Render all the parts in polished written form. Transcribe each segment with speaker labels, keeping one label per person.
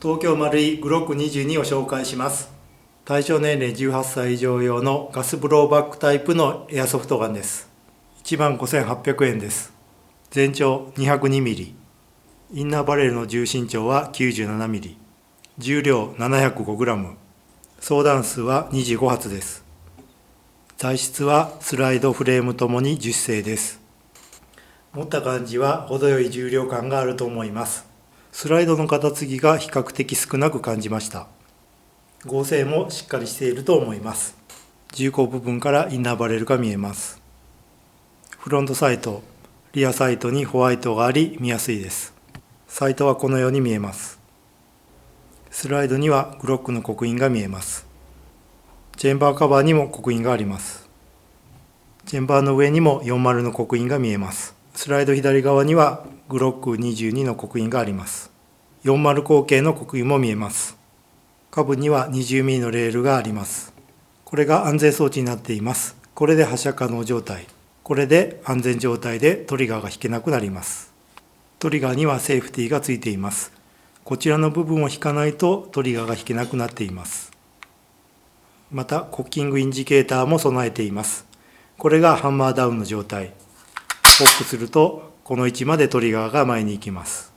Speaker 1: 東京マルイグロック22を紹介します。対象年齢18歳以上用のガスブローバックタイプのエアソフトガンです。15,800円です。全長 202mm、 インナーバレルの重心長は 97mm、 重量 705g、 総弾数は25発です。材質はスライドフレームともに樹脂製です。持った感じは程よい重量感があると思います。スライドの片継ぎが比較的少なく感じました。剛性もしっかりしていると思います。銃口部分からインナーバレルが見えます。フロントサイト、リアサイトにホワイトがあり見やすいです。サイトはこのように見えます。スライドにはグロックの刻印が見えます。チェンバーカバーにも刻印があります。チェンバーの上にも40の刻印が見えます。スライド左側にはグロック22の刻印があります。40口径の刻印も見えます。下部には 20mm のレールがあります。これが安全装置になっています。これで発射可能状態。これで安全状態でトリガーが引けなくなります。トリガーにはセーフティーがついています。こちらの部分を引かないとトリガーが引けなくなっています。またコッキングインジケーターも備えています。これがハンマーダウンの状態。ホックするとこの位置までトリガーが前に行きます。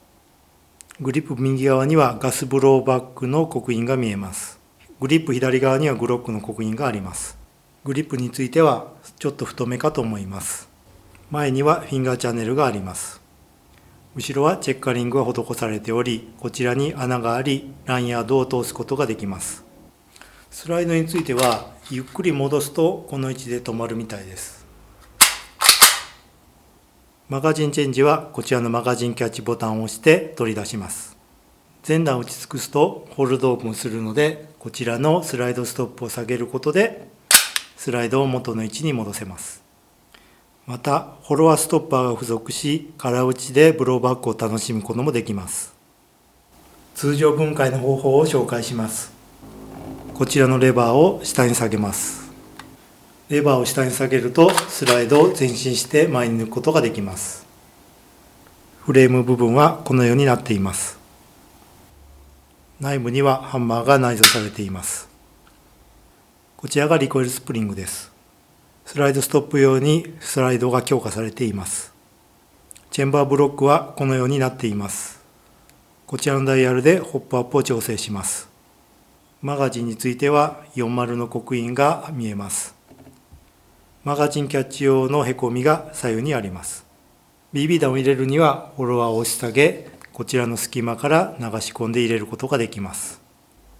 Speaker 1: グリップ右側にはガスブローバックの刻印が見えます。グリップ左側にはグロックの刻印があります。グリップについてはちょっと太めかと思います。前にはフィンガーチャンネルがあります。後ろはチェッカリングが施されており、こちらに穴がありランヤードを通すことができます。スライドについてはゆっくり戻すとこの位置で止まるみたいです。マガジンチェンジはこちらのマガジンキャッチボタンを押して取り出します。全弾打ち尽くすとホールドオープンするので、こちらのスライドストップを下げることでスライドを元の位置に戻せます。またフォロワーストッパーが付属し、空打ちでブローバックを楽しむこともできます。通常分解の方法を紹介します。こちらのレバーを下に下げます。レバーを下に下げるとスライドを前進して前に抜くことができます。フレーム部分はこのようになっています。内部にはハンマーが内蔵されています。こちらがリコイルスプリングです。スライドストップ用にスライドが強化されています。チェンバーブロックはこのようになっています。こちらのダイヤルでホップアップを調整します。マガジンについては40の刻印が見えます。マガジンキャッチ用のへこみが左右にあります。BB 弾を入れるにはフォロワーを押し下げ、こちらの隙間から流し込んで入れることができます。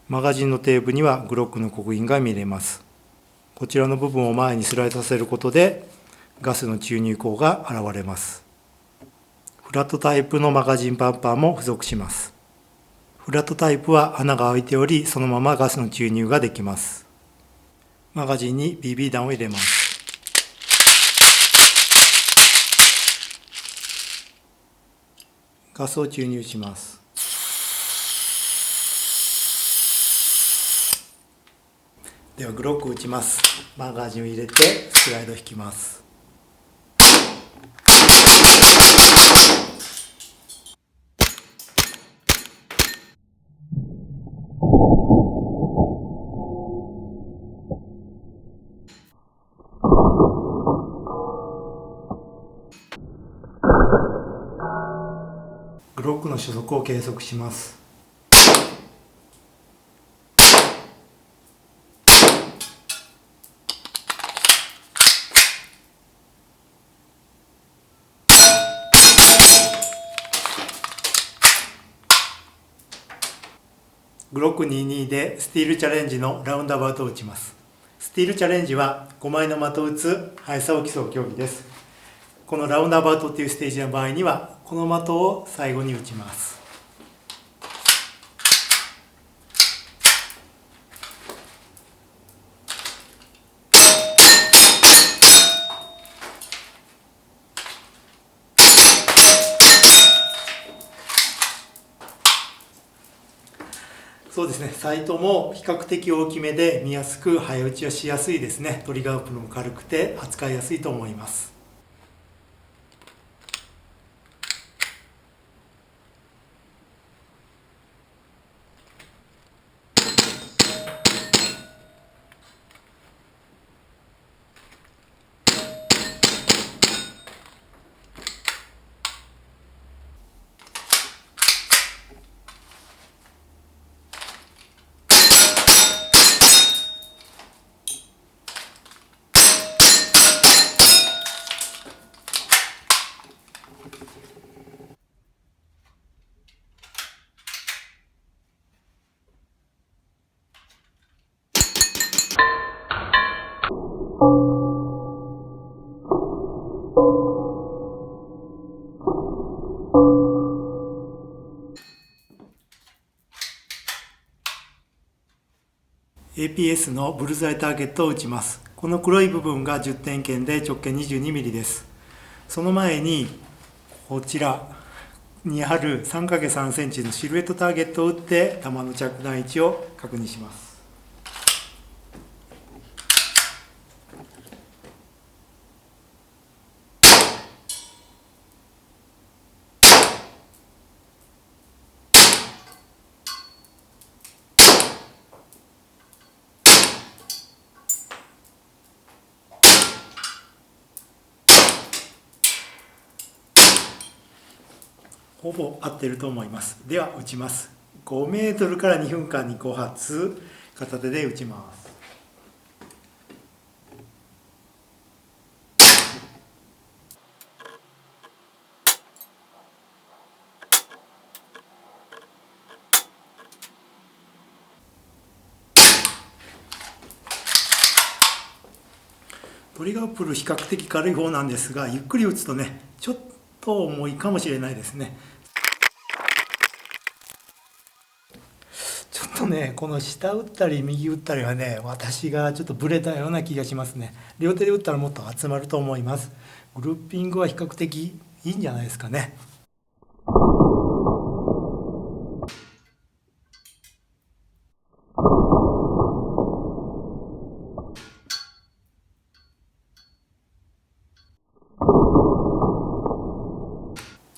Speaker 1: マガジンの底部にはグロックの刻印が見れます。こちらの部分を前にスライドさせることでガスの注入口が現れます。フラットタイプのマガジンパンパーも付属します。フラットタイプは穴が開いており、そのままガスの注入ができます。マガジンに BB 弾を入れます。ガスを注入します。ではグロックを打ちます。マガジンを入れてスライドを引きます。グロックの初速を計測します。グロック22でスティールチャレンジのラウンドアバウトを打ちます。スティールチャレンジは5枚の的を打つ速さを競う競技です。このラウンドアバウトっていうステージの場合にはこの的を最後に打ちます。そうですね、サイトも比較的大きめで見やすく早打ちはしやすいですね。トリガープルも軽くて扱いやすいと思います。APS のブルズアイターゲットを打ちます。この黒い部分が10点圏で直径 22mm です。その前にこちらにある 3×3 センチのシルエットターゲットを打って弾の着弾位置を確認します。ほぼ合っていると思います。では打ちます。5メートルから2分間に5発片手で打ちます。トリガープル比較的軽い方なんですが、ゆっくり打つとねちょっと重いかもしれないですね。ちょっとねこの下打ったり右打ったりはね、私がちょっとブレたような気がしますね。両手で打ったらもっと集まると思います。グルーピングは比較的いいんじゃないですかね。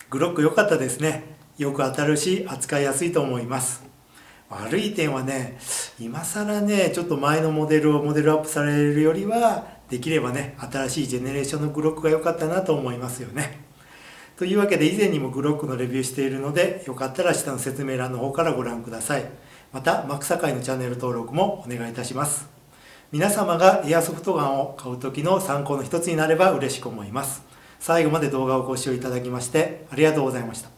Speaker 1: グロック良かったですね。よく当たるし扱いやすいと思います。悪い点はね、今更ねちょっと前のモデルをモデルアップされるよりはできればね新しいジェネレーションのグロックが良かったなと思いますよね。というわけで以前にもグロックのレビューしているので、よかったら下の説明欄の方からご覧ください。またマクサカイのチャンネル登録もお願いいたします。皆様がエアソフトガンを買う時の参考の一つになれば嬉しく思います。最後まで動画をご視聴いただきましてありがとうございました。